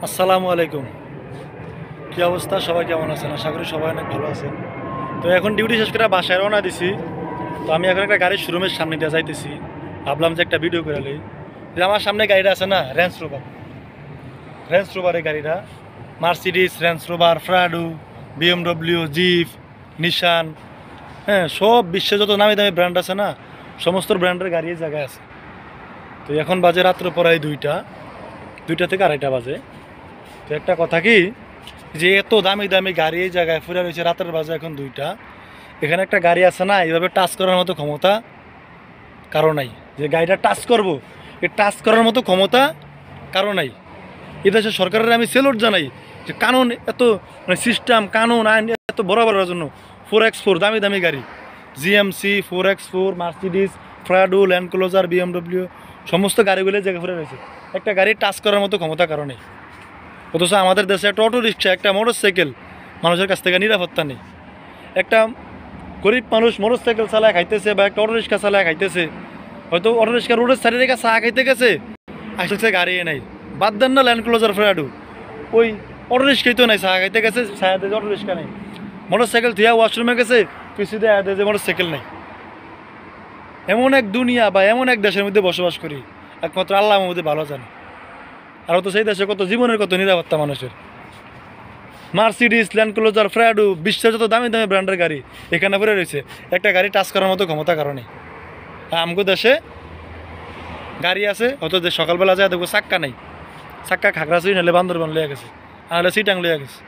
আসসালামু আলাইকুম। কি অবস্থা? সবাই কেমন আছেন? আশা করি সবাই অনেক ভালো আছেন। তো এখন ডিউটি শেষ করে বাসায় রওনা দিছি। তো আমি এখন একটা গাড়ির শোরুমের সামনে দিয়ে যাইতেছি। ভাবলাম যে একটা ভিডিও করে লই। যে আমার সামনে গাড়িটা আছে না, রেঞ্জ রোভার এই গাড়িটা, Mercedes Range Rover, Prado, BMW, jeep, Nissan, হ্যাঁ, সব বিশ্বে যত নামি দামি ব্র্যান্ড আছে না, সমস্ত ব্র্যান্ডের গাড়ি এই জায়গায় আছে। তো এখন বাজে রাত্র প্রায় 2টা থেকে 2:30 বাজে। তো একটা কথা কি, যে এত দামি দামি গাড়ি এই জায়গায় ফুরে রয়েছে, রাতের বাজে এখন 2টা, এখানে একটা গাড়ি আছে না, এইভাবে টাচ করার মতো ক্ষমতা কারো নাই। যে গাড়িটা টাচ করব, এই টাচ করার মতো ক্ষমতা কারো নাই। এদেশের সরকারের আমি সেলুট জানাই, যে কানুন এত, মানে সিস্টেম, কানুন আইন এত বরাবরের জন্য। 4x4 দামি দামি গাড়ি, GMC, 4x4, Mercedes, Prado, Land Cruiser, BMW, সমস্ত গাড়িগুলো জায়গায় ফুরে রয়েছে। একটা গাড়ি টাচ করার মতো ক্ষমতা কারো নেই। অথচ আমাদের দেশে একটা অটো রিক্সা, একটা মোটর সাইকেল মানুষের কাছ থেকে নিরাপত্তা নেই। একটা গরিব মানুষ মোটর সাইকেল চালায় খাইতেছে বা একটা অটো রিক্সা চালায় খাইতেছে, হয়তো অটো রিক্সা রোডের সাইডে রেখে চা খাইতে গেছে, আসছে গাড়ি নাই। বাদ দেন না ল্যান্ড ক্লোজার, ফ্রাডো, ওই অটো রিক্সাই তো নাই, চা খাইতে গেছে, ছায়া দিয়ে অটো রিক্সা নেই। মোটর সাইকেল থিয়া ওয়াশরুমে গেছে, পিছিয়ে দেয় যে মোটর সাইকেল নেই। এমন এক দুনিয়া বা এমন এক দেশের মধ্যে বসবাস করি, একমাত্র আল্লাহ মধ্যে ভালো জানে। আর তো সেই দেশে কত জীবনের কত নিরাপত্তা মানুষের। মার্সিডিস, ল্যান্ড ক্লোজার, প্রাডো, বিশ্বের যত দামি দামি ব্র্যান্ডের গাড়ি এখানে পড়ে রয়েছে। একটা গাড়ি টাচ করার মতো ক্ষমতা কারণে আমগো দেশে গাড়ি আছে, হয়তো যে সকালবেলা যায় দেখবো চাক্কা নেই, চাক্কা খাগড়াছড়ি নাহলে বান্দরবান লইয়া গেছে, নাহলে সিটাং লইয়া গেছে।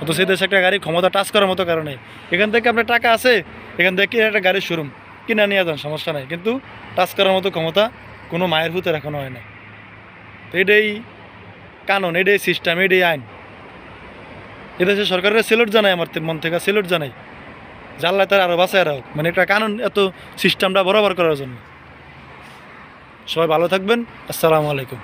অত সেই দেশে একটা গাড়ি ক্ষমতা টাচ করার মতো কারণে, এখান থেকে আপনার টাকা আছে, এখান থেকে একটা গাড়ির শোরুম কিনে নিয়ে যান, সমস্যা নাই, কিন্তু টাচ করার মতো ক্ষমতা কোনো মায়ের ভূতের এখনো হয় না। তো এটাই কানুন, এটাই সিস্টেম, এটাই আইন। এদেশের সরকারের সেলুট জানাই, আমার মন থেকে সেলুট জানাই, জানলা তার আরও বাঁচায় রাখুক, মানে একটা কানুন এত সিস্টেমটা বরাবর করার জন্য। সবাই ভালো থাকবেন। আসসালামু আলাইকুম।